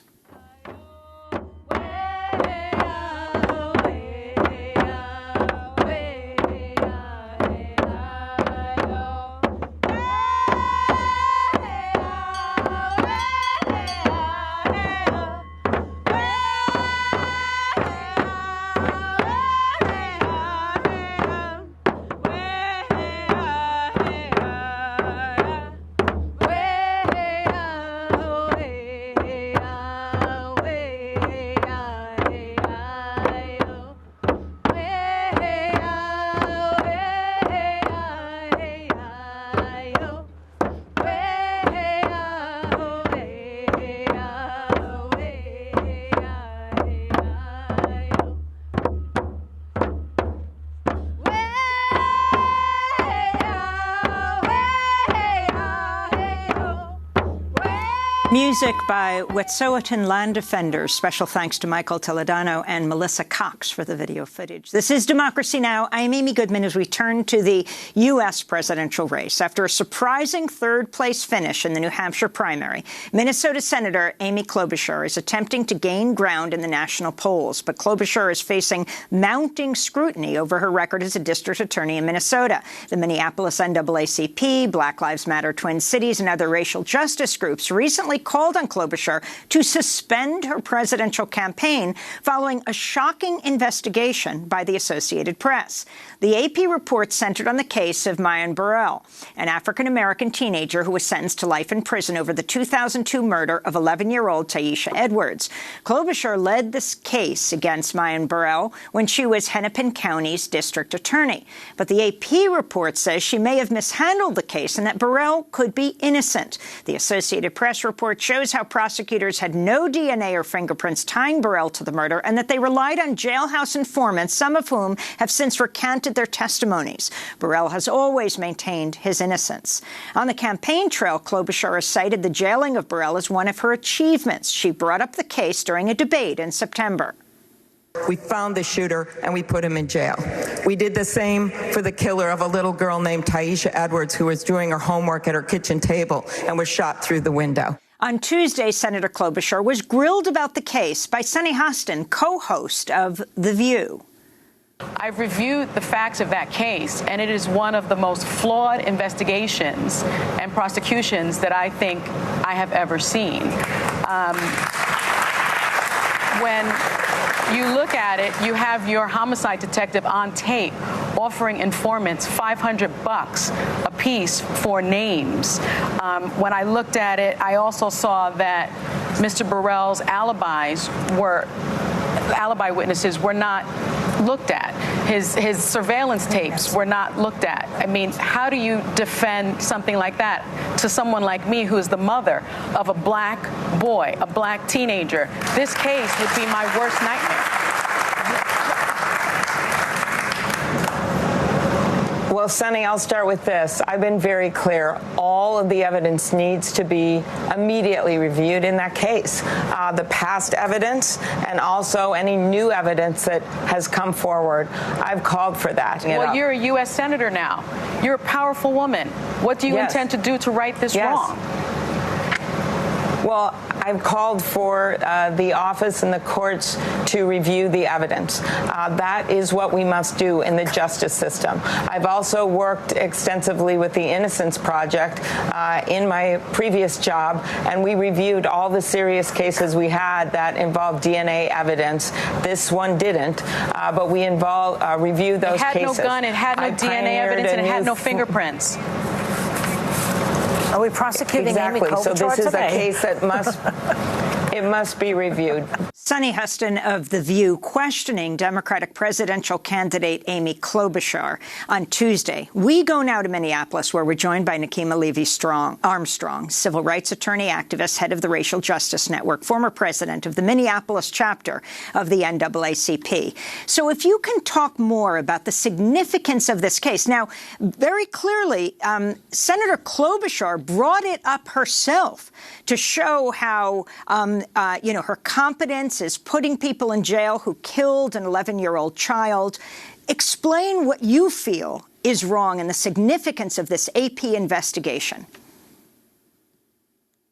Music by Wet'suwet'en Land Defenders. Special thanks to Michael Toledano and Melissa Cox for the video footage. This is Democracy Now! I'm Amy Goodman as we turn to the U.S. presidential race. After a surprising third-place finish in the New Hampshire primary, Minnesota Senator Amy Klobuchar is attempting to gain ground in the national polls. But Klobuchar is facing mounting scrutiny over her record as a district attorney in Minnesota. The Minneapolis NAACP, Black Lives Matter Twin Cities, and other racial justice groups recently called on Klobuchar to suspend her presidential campaign following a shocking investigation by the Associated Press. The AP report centered on the case of Mayan Burrell, an African-American teenager who was sentenced to life in prison over the 2002 murder of 11-year-old Taisha Edwards. Klobuchar led this case against Mayan Burrell when she was Hennepin County's district attorney. But the AP report says she may have mishandled the case and that Burrell could be innocent. The Associated Press report shows how prosecutors had no DNA or fingerprints tying Burrell to the murder and that they relied on jailhouse informants, some of whom have since recanted their testimonies. Burrell has always maintained his innocence. On the campaign trail, Klobuchar has cited the jailing of Burrell as one of her achievements. She brought up the case during a debate in September. We found the shooter and we put him in jail. We did the same for the killer of a little girl named Taisha Edwards who was doing her homework at her kitchen table and was shot through the window. On Tuesday, Senator Klobuchar was grilled about the case by Sunny Hostin, co-host of The View. I've reviewed the facts of that case, and it is one of the most flawed investigations and prosecutions that I think I have ever seen. When you look at it, you have your homicide detective on tape offering informants $500 a piece for names. When I looked at it, I also saw that Mr. Burrell's alibi witnesses were not looked at. His surveillance tapes were not looked at. I mean, how do you defend something like that to someone like me who is the mother of a black boy, a black teenager? This case would be my worst nightmare. Well, Sunny, I'll start with this. I've been very clear. All of the evidence needs to be immediately reviewed in that case. The past evidence and also any new evidence that has come forward. I've called for that. Well, you're a U.S. Senator now. You're a powerful woman. What do you intend to do to right this wrong? Well, I've called for the office and the courts to review the evidence. That is what we must do in the justice system. I've also worked extensively with the Innocence Project in my previous job, and we reviewed all the serious cases we had that involved DNA evidence. This one didn't, but we reviewed those cases. It had no gun, it had no DNA evidence, and it had no fingerprints. Are we prosecuting Amy Klobuchar so this is today? a case that must be reviewed. Sunny Hostin of The View questioning Democratic presidential candidate Amy Klobuchar. On Tuesday, we go now to Minneapolis, where we're joined by Nakima Levy-Armstrong, civil rights attorney, activist, head of the Racial Justice Network, former president of the Minneapolis chapter of the NAACP. So if you can talk more about the significance of this case. Now, very clearly, Senator Klobuchar brought it up herself to show how, her competence is putting people in jail who killed an 11-year-old child. Explain what you feel is wrong and the significance of this AP investigation.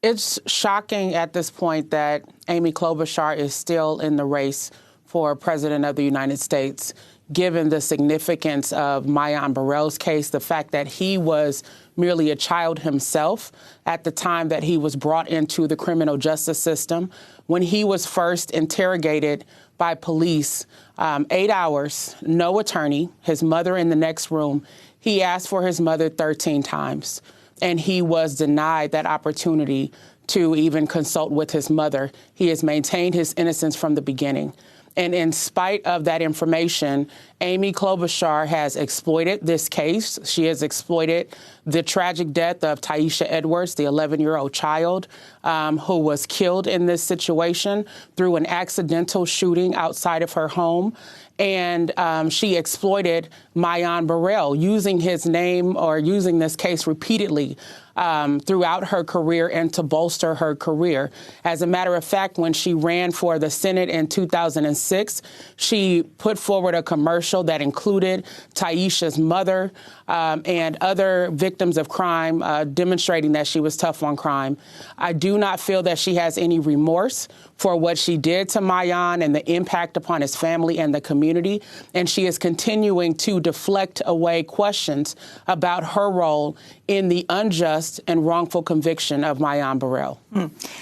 It's shocking at this point that Amy Klobuchar is still in the race for President of the United States, given the significance of Mayan Burrell's case, the fact that he was merely a child himself at the time that he was brought into the criminal justice system. When he was first interrogated by police, 8 hours, no attorney, his mother in the next room, he asked for his mother 13 times, and he was denied that opportunity to even consult with his mother. He has maintained his innocence from the beginning. And in spite of that information Amy Klobuchar has exploited this case. She has exploited the tragic death of Tyisha Edwards, the 11-year-old child who was killed in this situation through an accidental shooting outside of her home. And she exploited Mayan Burrell, using his name or using this case repeatedly throughout her career and to bolster her career. As a matter of fact, when she ran for the Senate in 2006, she put forward a commercial that included Tyisha's mother and other victims of crime, demonstrating that she was tough on crime. I do not feel that she has any remorse for what she did to Mayan and the impact upon his family and the community. And she is continuing to deflect away questions about her role in the unjust and wrongful conviction of Mayan Burrell.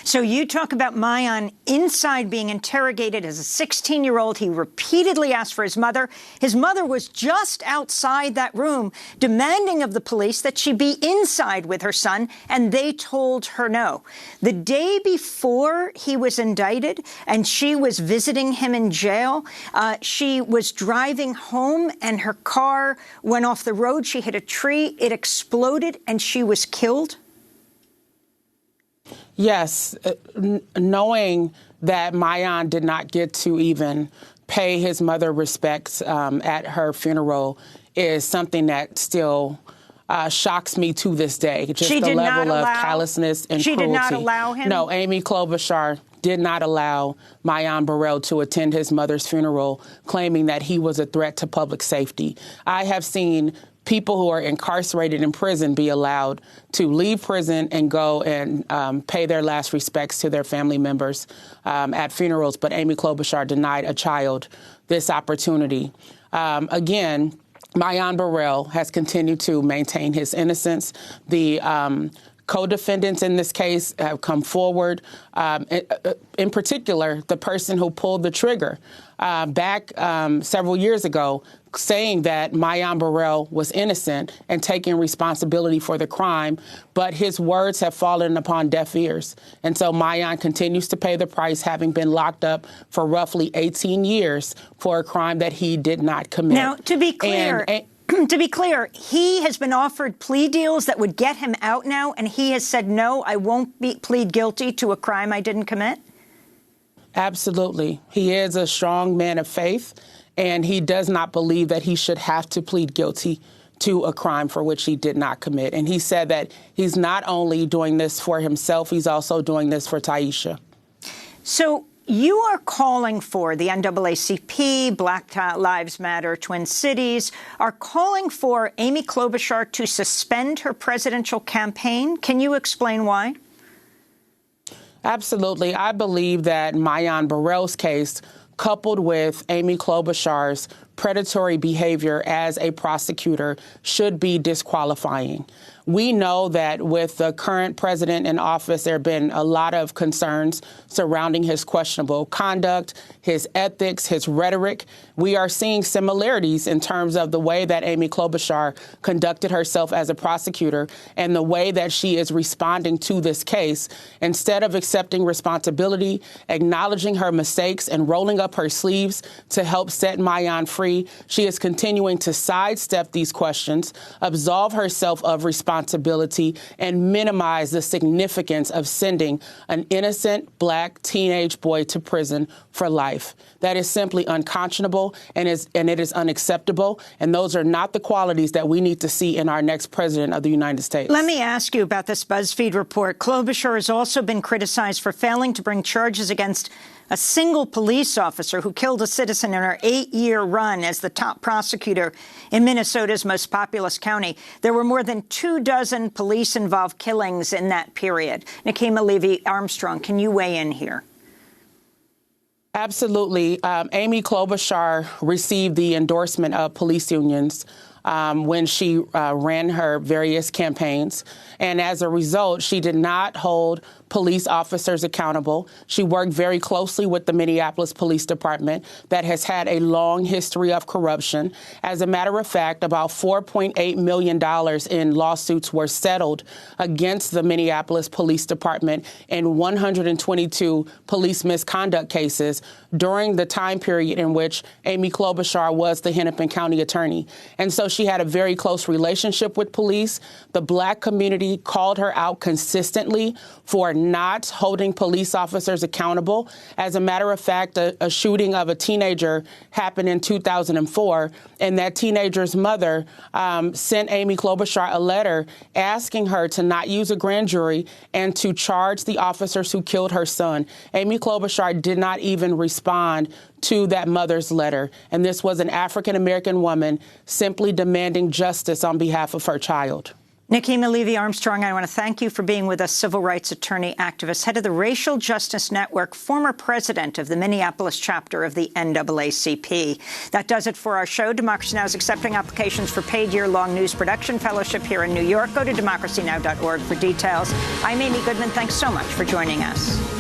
So you talk about Mayan inside being interrogated as a 16-year-old. He repeatedly asked for his mother. His mother was just outside that room demanding of the police that she be inside with her son, and they told her no. The day before he was indicted and she was visiting him in jail, she was driving home and her car went off the road. She hit a tree. It exploded and she was killed. Yes, knowing that Mayan did not get to even pay his mother respects at her funeral is something that still shocks me to this day. Just the level of callousness and cruelty. She did not allow him? No, Amy Klobuchar did not allow Mayan Burrell to attend his mother's funeral, claiming that he was a threat to public safety. I have seen people who are incarcerated in prison be allowed to leave prison and go and pay their last respects to their family members at funerals. But Amy Klobuchar denied a child this opportunity. Again, Mayan Burrell has continued to maintain his innocence. The co-defendants in this case have come forward. In particular, the person who pulled the trigger back several years ago, saying that Mayan Burrell was innocent and taking responsibility for the crime, but his words have fallen upon deaf ears. And so Mayan continues to pay the price, having been locked up for roughly 18 years for a crime that he did not commit. Now, to be clear, he has been offered plea deals that would get him out now, and he has said, no, I won't plead guilty to a crime I didn't commit? Absolutely. He is a strong man of faith, and he does not believe that he should have to plead guilty to a crime for which he did not commit. And he said that he's not only doing this for himself, he's also doing this for Tyisha. So you are calling for the NAACP, Black Lives Matter, Twin Cities, are calling for Amy Klobuchar to suspend her presidential campaign. Can you explain why? Absolutely. I believe that Mayan Burrell's case, coupled with Amy Klobuchar's predatory behavior as a prosecutor, should be disqualifying. We know that with the current president in office, there have been a lot of concerns surrounding his questionable conduct, his ethics, his rhetoric. We are seeing similarities in terms of the way that Amy Klobuchar conducted herself as a prosecutor and the way that she is responding to this case. Instead of accepting responsibility, acknowledging her mistakes, and rolling up her sleeves to help set Mayan free, she is continuing to sidestep these questions, absolve herself of responsibility, and minimize the significance of sending an innocent black teenage boy to prison for life. That is simply unconscionable, and it is unacceptable. And those are not the qualities that we need to see in our next president of the United States. Let me ask you about this BuzzFeed report. Klobuchar has also been criticized for failing to bring charges against a single police officer who killed a citizen in her 8-year run as the top prosecutor in Minnesota's most populous county. There were more than 24 police-involved killings in that period. Nikema Levy-Armstrong, can you weigh in here? Absolutely. Amy Klobuchar received the endorsement of police unions when she ran her various campaigns. And as a result, she did not hold police officers accountable. She worked very closely with the Minneapolis Police Department that has had a long history of corruption. As a matter of fact, about $4.8 million in lawsuits were settled against the Minneapolis Police Department in 122 police misconduct cases during the time period in which Amy Klobuchar was the Hennepin County attorney. And so she had a very close relationship with police. The Black community called her out consistently for not holding police officers accountable. As a matter of fact, a shooting of a teenager happened in 2004, and that teenager's mother sent Amy Klobuchar a letter asking her to not use a grand jury and to charge the officers who killed her son. Amy Klobuchar did not even respond to that mother's letter. And this was an African-American woman simply demanding justice on behalf of her child. Nikema Levy-Armstrong, I want to thank you for being with us, civil rights attorney, activist, head of the Racial Justice Network, former president of the Minneapolis chapter of the NAACP. That does it for our show. Democracy Now! Is accepting applications for paid year-long news production fellowship here in New York. Go to democracynow.org for details. I'm Amy Goodman. Thanks so much for joining us.